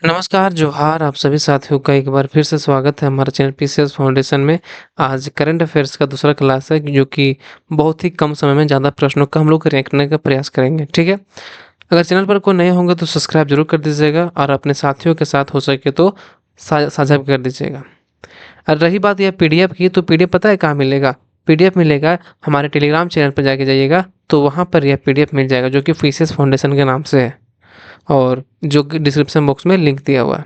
नमस्कार, जोहार आप सभी साथियों का एक बार फिर से स्वागत है हमारे चैनल पीसीएस फाउंडेशन में। आज करंट अफ़ेयर्स का दूसरा क्लास है जो कि बहुत ही कम समय में ज़्यादा प्रश्नों का हम लोग रैंक करने का प्रयास करेंगे, ठीक है? अगर चैनल पर कोई नए होंगे तो सब्सक्राइब ज़रूर कर दीजिएगा और अपने साथियों के साथ हो सके तो साझा भी कर दीजिएगा। और रही बात यह पीडीएफ की, तो पीडीएफ पता है कहाँ मिलेगा? पीडीएफ मिलेगा हमारे टेलीग्राम चैनल पर जाके जाइएगा, तो वहाँ पर यह पीडीएफ मिल जाएगा जो कि पीसीएस फाउंडेशन के नाम से है और जो कि डिस्क्रिप्शन बॉक्स में लिंक दिया हुआ है।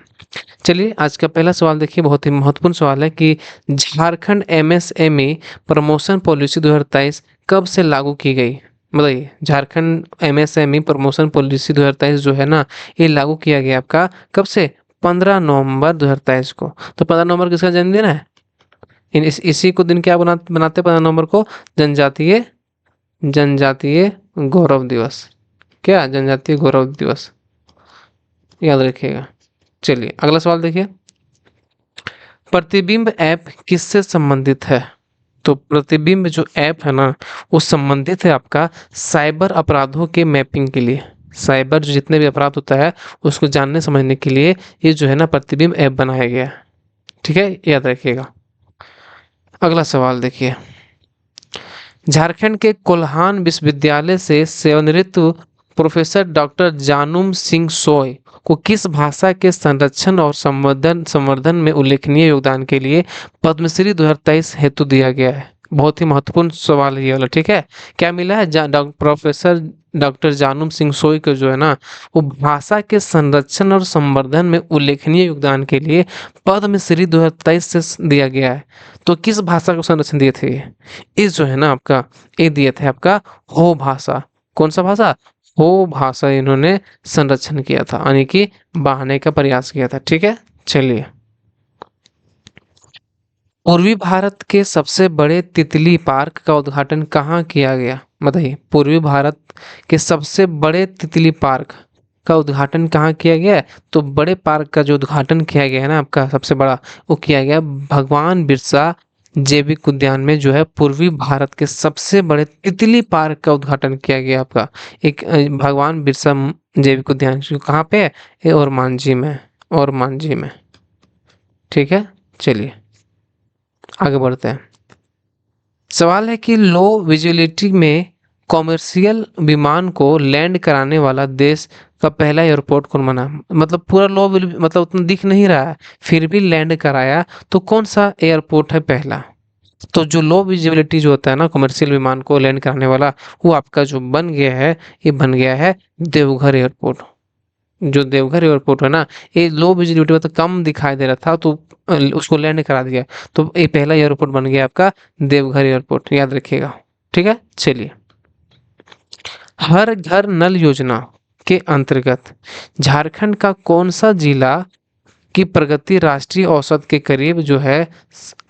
चलिए आज का पहला सवाल देखिए, बहुत ही महत्वपूर्ण सवाल है कि झारखंड एमएसएमई प्रमोशन पॉलिसी 2023 कब से लागू की गई? बताइए, झारखंड एमएसएमई प्रमोशन पॉलिसी 2023 जो है ना, ये लागू किया गया आपका कब से? 15 नवंबर 2023 को। तो 15 नवंबर किसका जन्मदिन है? इसी को दिन क्या बनाते 15 नवंबर को? जनजातीय जनजातीय गौरव दिवस। क्या जनजातीय गौरव दिवस, याद रखिएगा। चलिए अगला सवाल देखिए, प्रतिबिंब ऐप किससे संबंधित है? तो प्रतिबिंब जो ऐप है ना, वो संबंधित है आपका साइबर अपराधों के मैपिंग के लिए। साइबर जो जितने भी अपराध होता है उसको जानने समझने के लिए ये जो है ना प्रतिबिंब ऐप बनाया गया है, ठीक है, याद रखिएगा। अगला सवाल देखिए, झारखंड के कोल्हान विश्वविद्यालय से सेवानिवृत्त प्रोफेसर डॉक्टर जानूम सिंह सोय को किस भाषा के संरक्षण और संवर्धन संवर्धन में उल्लेखनीय योगदान के लिए पद्मश्री 2023 हेतु दिया गया है? बहुत ही महत्वपूर्ण सवाल है ये वाला, ठीक है। क्या मिला है? प्रोफेसर डॉक्टर जानूम सिंह सोय को जो है ना, वो भाषा के संरक्षण और संवर्धन में उल्लेखनीय योगदान के लिए पद्मश्री 2023 से दिया गया है। तो किस भाषा को संरक्षण दिए थे ये? इस जो है ना आपका, ये दिया था आपका हो भाषा। कौन सा भाषा? हो भाषा इन्होंने संरक्षण किया था, यानी कि बढ़ाने का प्रयास किया था, ठीक है। चलिए, पूर्वी भारत के सबसे बड़े तितली पार्क का उद्घाटन कहाँ किया गया? बताइए, पूर्वी भारत के सबसे बड़े तितली पार्क का उद्घाटन कहाँ किया गया है? तो बड़े पार्क का जो उद्घाटन किया गया है ना आपका सबसे बड़ा, वो किया गया भगवान बिरसा जैविक उद्यान में, जो है पूर्वी भारत के सबसे बड़े तितली पार्क का उद्घाटन किया गया आपका एक भगवान बिरसा जैविक उद्यान जो कहाँ पे है? ये और मांझी में, और मांझी में, ठीक है। चलिए आगे बढ़ते हैं। सवाल है कि लो विजिबिलिटी में कॉमर्शियल विमान को लैंड कराने वाला देश का पहला एयरपोर्ट कौन बना? मतलब पूरा मतलब उतना दिख नहीं रहा है, फिर भी लैंड कराया, तो कौन सा एयरपोर्ट है पहला? तो जो लो विजिबिलिटी जो होता है ना कमर्शियल विमान को लैंड कराने वाला, वो आपका जो बन गया है, ये बन गया है देवघर एयरपोर्ट। जो देवघर एयरपोर्ट है ना, ये लो विजिबिलिटी मतलब कम दिखाई दे रहा था, तो उसको लैंड करा दिया, तो ये पहला एयरपोर्ट बन गया आपका देवघर एयरपोर्ट, याद रखिएगा, ठीक है। चलिए, हर घर नल योजना के अंतर्गत झारखंड का कौन सा जिला की प्रगति राष्ट्रीय औसत के करीब जो है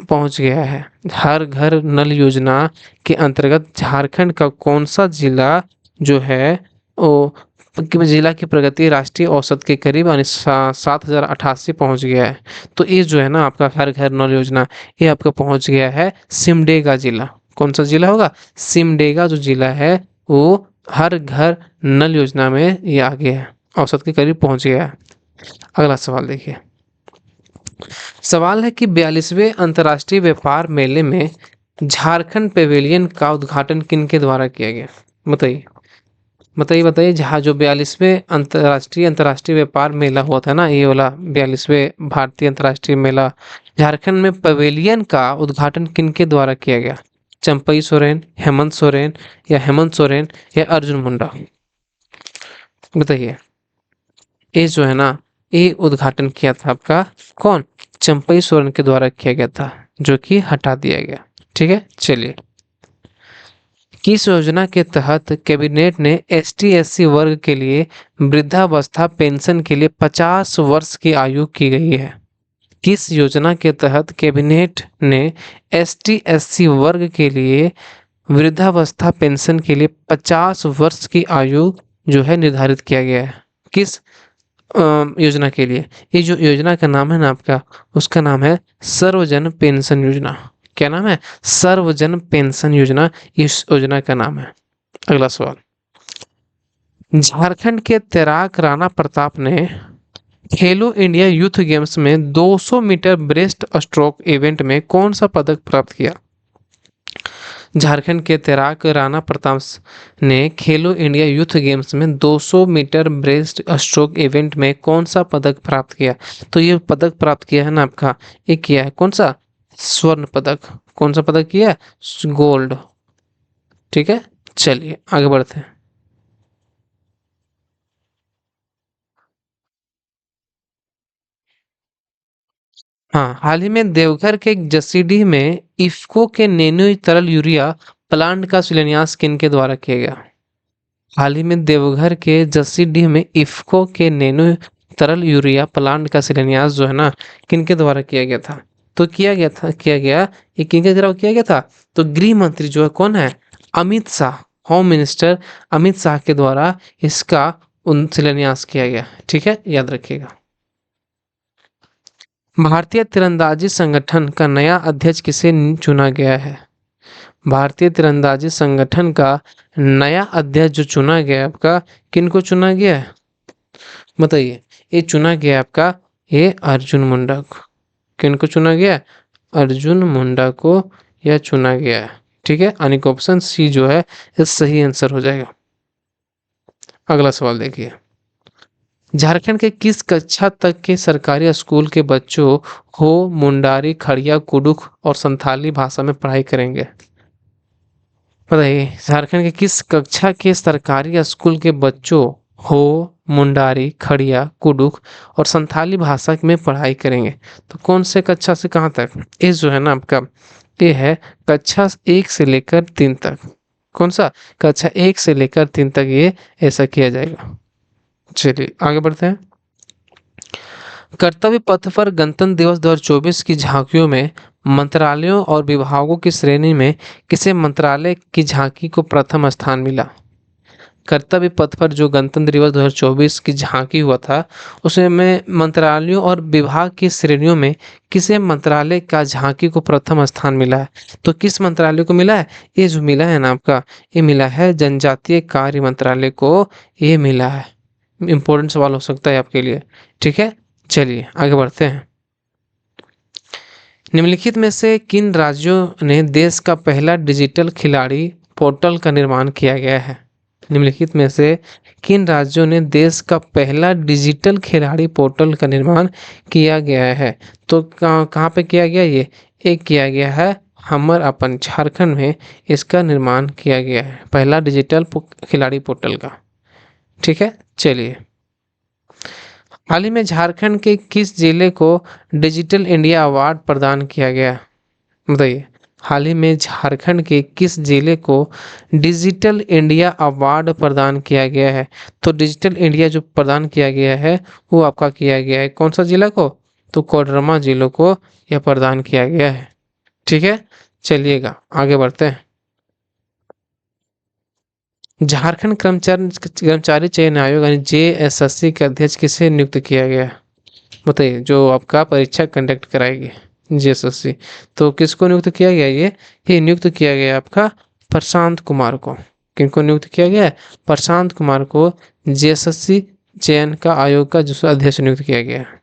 पहुंच गया है? हर घर नल योजना के अंतर्गत झारखंड का कौन सा जिला जो है वो जिला की प्रगति राष्ट्रीय औसत के करीब यानी 7,088 पहुंच गया है। तो ये जो है ना आपका हर घर नल योजना, ये आपका पहुंच गया है सिमडेगा जिला। कौन सा जिला होगा? सिमडेगा जो जिला है वो हर घर नल योजना में ये आगे है, औसत के करीब पहुंच गया है। अगला सवाल देखिए, सवाल है कि 42वें अंतर्राष्ट्रीय व्यापार मेले में झारखंड पेवेलियन का उद्घाटन किनके द्वारा किया गया? बताइए, बताइए जहाँ जो 42वें अंतर्राष्ट्रीय व्यापार मेला हुआ था ना, ये वाला 42वें भारतीय अंतर्राष्ट्रीय मेला, झारखंड में पवेलियन का उद्घाटन किनके द्वारा किया गया? चंपई सोरेन, हेमंत सोरेन, या अर्जुन मुंडा? बताइए, ये जो है ना, ये उद्घाटन किया था आपका कौन? चंपई सोरेन के द्वारा किया गया था, जो कि हटा दिया गया, ठीक है। चलिए, किस योजना के तहत कैबिनेट ने एसटी/एससी वर्ग के लिए वृद्धावस्था पेंशन के लिए 50 वर्ष की आयु की गई है? किस योजना के तहत कैबिनेट ने एसटी/एससी वर्ग के लिए वृद्धावस्था पेंशन के लिए 50 वर्ष की आयु जो है निर्धारित किया गया है? किस योजना के लिए? ये जो योजना का नाम है ना आपका, उसका नाम है सर्वजन पेंशन योजना। क्या नाम है? सर्वजन पेंशन योजना, इस योजना का नाम है। अगला सवाल, झारखंड के तैराक राणा प्रताप ने खेलो इंडिया यूथ गेम्स में 200 मीटर ब्रेस्ट स्ट्रोक इवेंट में कौन सा पदक प्राप्त किया? झारखंड के तैराक राणा प्रताप ने खेलो इंडिया यूथ गेम्स में 200 मीटर ब्रेस्ट स्ट्रोक इवेंट में कौन सा पदक प्राप्त किया? तो ये पदक प्राप्त किया है ना आपका, ये किया है कौन सा? स्वर्ण पदक। कौन सा पदक किया है? गोल्ड। ठीक है, चलिए आगे बढ़ते हैं। हाँ, हाल ही में देवघर के जसीडीह में इफ्को के नैनो तरल यूरिया प्लांट का शिलान्यास किनके द्वारा किया गया? हाल ही में देवघर के जसीडीह में इफ्को के नैनो तरल यूरिया प्लांट का शिलान्यास जो है ना, किनके द्वारा किया गया था? तो किया गया, ये किनके द्वारा किया गया था? तो गृह मंत्री जो है कौन है? अमित शाह। होम मिनिस्टर अमित शाह के द्वारा इसका उन शिलान्यास किया गया। ठीक है, याद रखिएगा। भारतीय तीरंदाजी संगठन का नया अध्यक्ष किसे चुना गया है? भारतीय तीरंदाजी संगठन का नया अध्यक्ष जो चुना गया है आपका, किनको चुना गया है बताइए? ये चुना गया है आपका, ये अर्जुन मुंडा को। किनको चुना गया है? अर्जुन मुंडा को यह चुना गया है। ठीक है, यानी कि ऑप्शन सी जो है इस सही आंसर हो जाएगा। अगला सवाल देखिए। झारखंड के किस कक्षा तक के सरकारी स्कूल के बच्चों हो मुंडारी खड़िया कुडुख और संथाली भाषा में पढ़ाई करेंगे? बताइए, झारखंड के किस कक्षा के सरकारी स्कूल के बच्चों हो मुंडारी खड़िया कुडुख और संथाली भाषा में पढ़ाई करेंगे? तो कौन से कक्षा से कहाँ तक? ये जो है ना आपका, ये है कक्षा 1 से लेकर 3 तक। कौन सा? कक्षा 1 से लेकर 3 तक ये ऐसा किया जाएगा। चलिए आगे बढ़ते हैं। कर्तव्य पथ पर गणतंत्र दिवस 2024 की झांकियों में मंत्रालयों और विभागों की श्रेणी में किसे मंत्रालय की झांकी को प्रथम स्थान मिला? कर्तव्य पथ पर जो गणतंत्र दिवस 2024 की झांकी हुआ था, उसमें मंत्रालयों और विभाग की श्रेणियों में किसे मंत्रालय का झांकी को प्रथम स्थान मिला है? तो किस मंत्रालय को मिला है? ये जो मिला है ना आपका, ये मिला है जनजातीय कार्य मंत्रालय को, ये मिला है। इंपॉर्टेंट सवाल हो सकता है आपके लिए। ठीक है, चलिए आगे बढ़ते हैं। निम्नलिखित में से किन राज्यों ने देश का पहला डिजिटल खिलाड़ी पोर्टल का निर्माण किया गया है? निम्नलिखित में से किन राज्यों ने देश का पहला डिजिटल खिलाड़ी पोर्टल का निर्माण किया गया है? तो कहाँ कहाँ पे किया गया ये? एक किया गया है हमर अपन झारखंड में, इसका निर्माण किया गया है पहला डिजिटल खिलाड़ी पोर्टल का। ठीक है, चलिए। हाल ही में झारखंड के किस जिले को डिजिटल इंडिया अवार्ड प्रदान किया गया? बताइए, हाल ही में झारखंड के किस जिले को डिजिटल इंडिया अवार्ड प्रदान किया गया है? तो डिजिटल इंडिया जो प्रदान किया गया है वो आपका किया गया है कौन सा जिला को? तो कोडरमा जिलों को यह प्रदान किया गया है। ठीक है, चलिएगा आगे बढ़ते हैं। झारखंड कर्मचारी कर्मचारी चयन आयोग यानी जेएसएससी के अध्यक्ष किसे नियुक्त किया गया है? बताइए, जो आपका परीक्षा कंडक्ट कराएगी जेएसएससी, तो किसको नियुक्त किया गया? ये नियुक्त किया गया आपका प्रशांत कुमार को। किनको नियुक्त किया गया है? प्रशांत कुमार को जेएसएससी चयन का आयोग का जो अध्यक्ष नियुक्त किया गया है।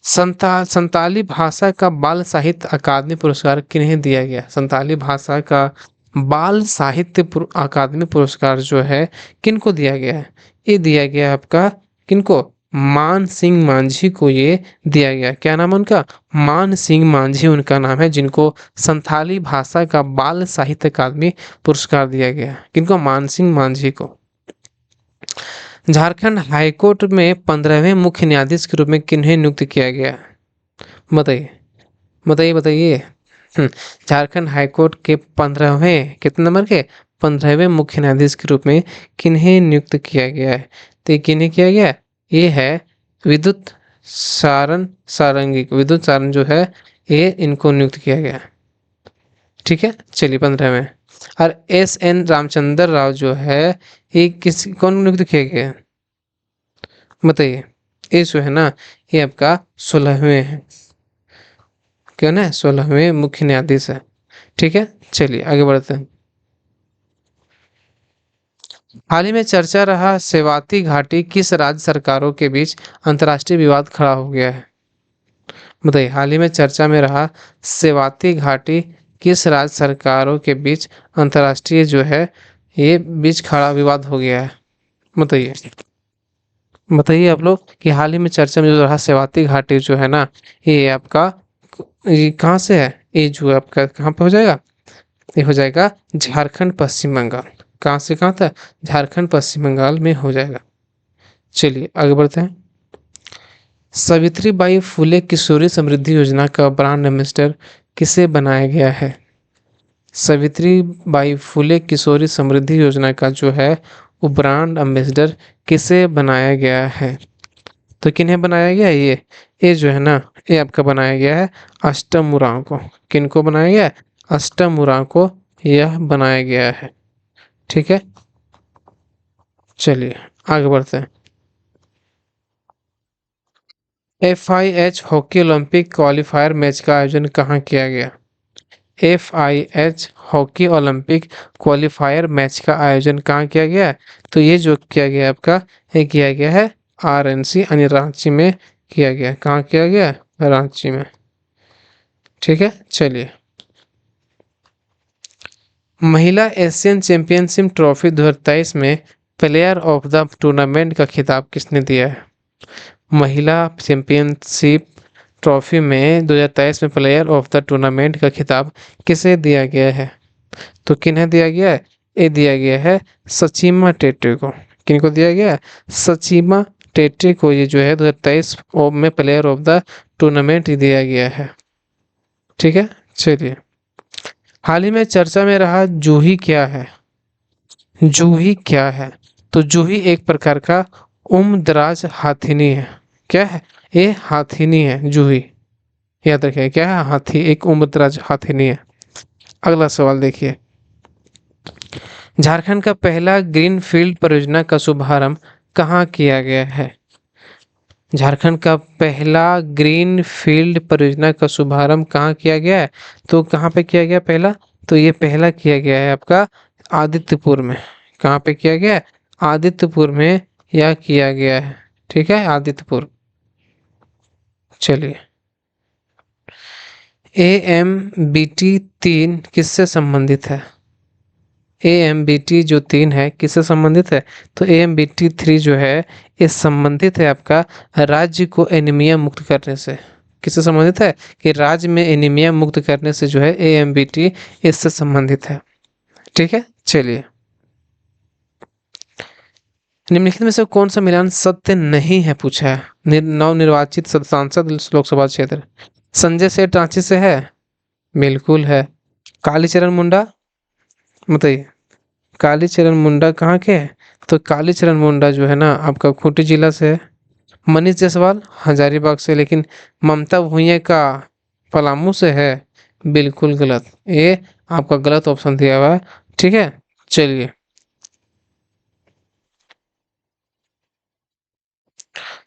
संताली भाषा का बाल साहित्य अकादमी पुरस्कार किन्हें दिया गया? संताली भाषा का बाल साहित्य अकादमी पुरस्कार जो है किनको दिया गया है? ये दिया गया है आपका, किनको? मान सिंह मांझी को ये दिया गया। क्या नाम है उनका? मान सिंह मांझी उनका नाम है, जिनको संथाली भाषा का बाल साहित्य अकादमी पुरस्कार दिया गया है। किनको? मान सिंह मांझी को। झारखंड हाईकोर्ट में 15वें मुख्य न्यायाधीश के रूप में किन्हें नियुक्त किया गया? बताइए, बताइए। हम्म, झारखंड हाईकोर्ट के 15वें कितने नंबर के? 15वें मुख्य न्यायाधीश के रूप में किन्हें नियुक्त किया गया है? तो ये किन्हें किया गया है? ये है विद्युत विद्युत सारंग जो है, ये इनको नियुक्त किया गया है। ठीक है, चलिए 15वें। और एस एन रामचंद्र राव जो है, ये किस कौन नियुक्त किया गया है? बताइए, ये जो है ना, ये आपका 16वें है। क्यों ना, 16वें मुख्य न्यायाधीश है। ठीक है, चलिए आगे बढ़ते हैं। हाल ही में चर्चा रहा सेवाती घाटी किस राज्य सरकारों के बीच अंतर्राष्ट्रीय विवाद खड़ा हो गया है? बताइए, हाल ही में चर्चा में रहा सेवाती घाटी किस राज्य सरकारों के बीच अंतर्राष्ट्रीय जो है ये बीच खड़ा विवाद हो गया है? बताइए। बताइए आप लोग कि हाल ही में चर्चा में जो रहा सेवाती घाटी जो है ना, ये आपका ये कहाँ से है? ये जो है आपका कहाँ पे हो जाएगा? ये हो जाएगा झारखंड पश्चिम बंगाल। कहाँ से कहाँ था? झारखंड पश्चिम बंगाल में हो जाएगा। चलिए आगे बढ़ते हैं। सावित्री बाई फुले किशोरी समृद्धि योजना का ब्रांड एम्बेसडर किसे बनाया गया है? सावित्री बाई फुले किशोरी समृद्धि योजना का जो है वो ब्रांड एम्बेसडर किसे बनाया गया है? तो किन्हें बनाया गया है ये जो है ना, ये आपका बनाया गया है अष्टम उरांव को। किनको बनाया गया है? अष्टम उरांव को यह बनाया गया है। ठीक है, चलिए आगे बढ़ते हैं। FIH hockey Olympic qualifier match का आयोजन कहाँ किया गया? FIH hockey Olympic qualifier match का आयोजन कहाँ किया गया है? तो ये जो किया गया आपका, ये किया गया है RNC यानी रांची में किया गया। कहाँ किया गया? रांची में। ठीक है, चलिए। महिला एशियन चैंपियनशिप ट्रॉफी 2023 में प्लेयर ऑफ द टूर्नामेंट का खिताब किसने दिया है? महिला चैंपियनशिप ट्रॉफी में 2023 में प्लेयर ऑफ द टूर्नामेंट का खिताब किसे दिया गया है? तो किन्हें दिया गया है? ये दिया गया है सचिमा टेटे को। किनको दिया गया है? सचिमा टेटे को ये जो है 2023 में प्लेयर ऑफ द टूर्नामेंट दिया गया है। ठीक है, चलिए। हाल ही में चर्चा में रहा जूही क्या है? जूही क्या है? तो जूही एक प्रकार का उम्रदराज हाथिनी है। क्या है? ये हाथिनी है जूही। याद रखिए क्या है? हाथी, एक उम्रदराज हाथिनी है। अगला सवाल देखिए। झारखंड का पहला ग्रीन फील्ड परियोजना का शुभारंभ कहाँ किया गया है? झारखंड का पहला ग्रीन फील्ड परियोजना का शुभारंभ कहाँ किया गया है? तो कहाँ पे किया गया पहला? तो ये पहला किया गया है आपका आदित्यपुर में। कहाँ पे किया गया है? आदित्यपुर में यह किया गया है। ठीक है, आदित्यपुर। चलिए। AMBT 3 किससे संबंधित है? AMBT जो 3 है किससे संबंधित है? तो AMBT 3 जो है ये संबंधित है आपका राज्य को एनीमिया मुक्त करने से। किससे संबंधित है? कि राज्य में एनीमिया मुक्त करने से जो है AMBT इससे संबंधित है। ठीक है, चलिए। निम्नलिखित में से कौन सा मिलान सत्य नहीं है पूछा है? नवनिर्वाचित सांसद लोकसभा क्षेत्र संजय सेठ रांची से है? बिल्कुल है। कालीचरण मुंडा, बताइए। कालीचरण मुंडा कहाँ के है? तो कालीचरण मुंडा जो है ना आपका खूंटी जिला से है। मनीष जायसवाल हजारीबाग से, लेकिन ममता भुइयां का पलामू से है। बिल्कुल गलत, ये आपका गलत ऑप्शन दिया हुआ है। ठीक है, चलिए।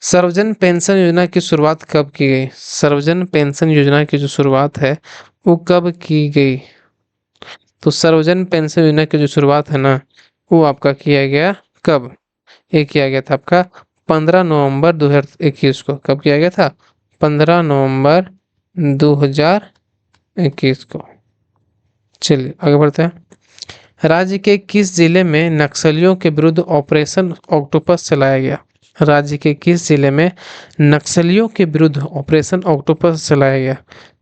सर्वजन पेंशन योजना की शुरुआत कब की गई? सर्वजन पेंशन योजना की जो शुरुआत है वो कब की गई? तो सर्वजन पेंशन योजना की जो शुरुआत है ना वो आपका किया गया कब? ये किया गया था आपका 15 नवंबर 2021 को। कब किया गया था? 15 नवंबर 2021 को। चलिए आगे बढ़ते हैं। राज्य के किस जिले में नक्सलियों के विरुद्ध ऑपरेशन ऑक्टोपस चलाया गया? राज्य के किस जिले में नक्सलियों के विरुद्ध ऑपरेशन ऑक्टोपस चलाया गया?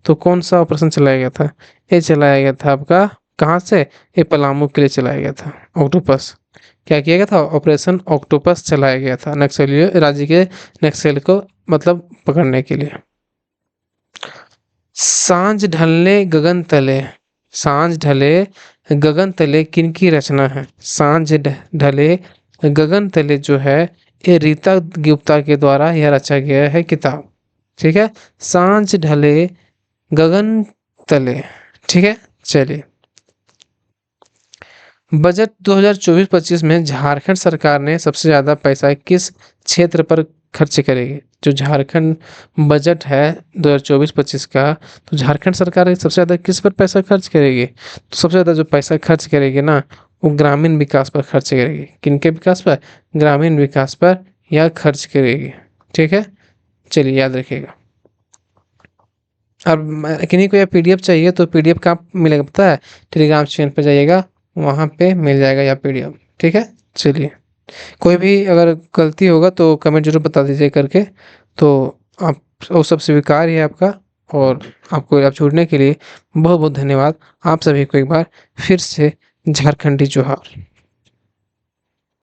तो कौन सा ऑपरेशन चलाया गया था? ये चलाया गया था आपका कहाँ से? ये पलामू के लिए चलाया गया था ऑक्टोपस। क्या किया गया था? ऑपरेशन ऑक्टोपस चलाया गया था नक्सलियों राज्य के नक्सल को मतलब पकड़ने के लिए। सांझ ढलने गगन तले, सांझ ढले गगन तले किनकी रचना है? सांझ ढले गगन तले जो है ये रीता गुप्ता के द्वारा यह रचा गया है किताब। ठीक है, सांझ ढले गगन तले। ठीक है, चलिए। बजट 2024-25 में झारखंड सरकार ने सबसे ज्यादा पैसा किस क्षेत्र पर खर्च करेगी? जो झारखंड बजट है 2024-25 का, तो झारखंड सरकार सबसे ज्यादा किस पर पैसा खर्च करेगी? तो सबसे ज्यादा जो पैसा खर्च करेगी ना वो ग्रामीण विकास पर खर्च करेगी। किनके विकास पर? ग्रामीण विकास पर यह खर्च करेगी। ठीक है, चलिए याद रखिएगा। अब किन्हीं को यह पीडीएफ चाहिए तो पीडीएफ कहाँ मिलेगा पता है? टेलीग्राम चैनल पे जाइएगा, वहाँ पे मिल जाएगा यह पीडीएफ। ठीक है, चलिए। कोई भी अगर गलती होगा तो कमेंट जरूर बता दीजिए करके। तो आप वो सब स्वीकार है आपका, और आपको आप जुड़ने के लिए बहुत बहुत धन्यवाद। आप सभी को एक बार फिर से झारखंडी जोहार।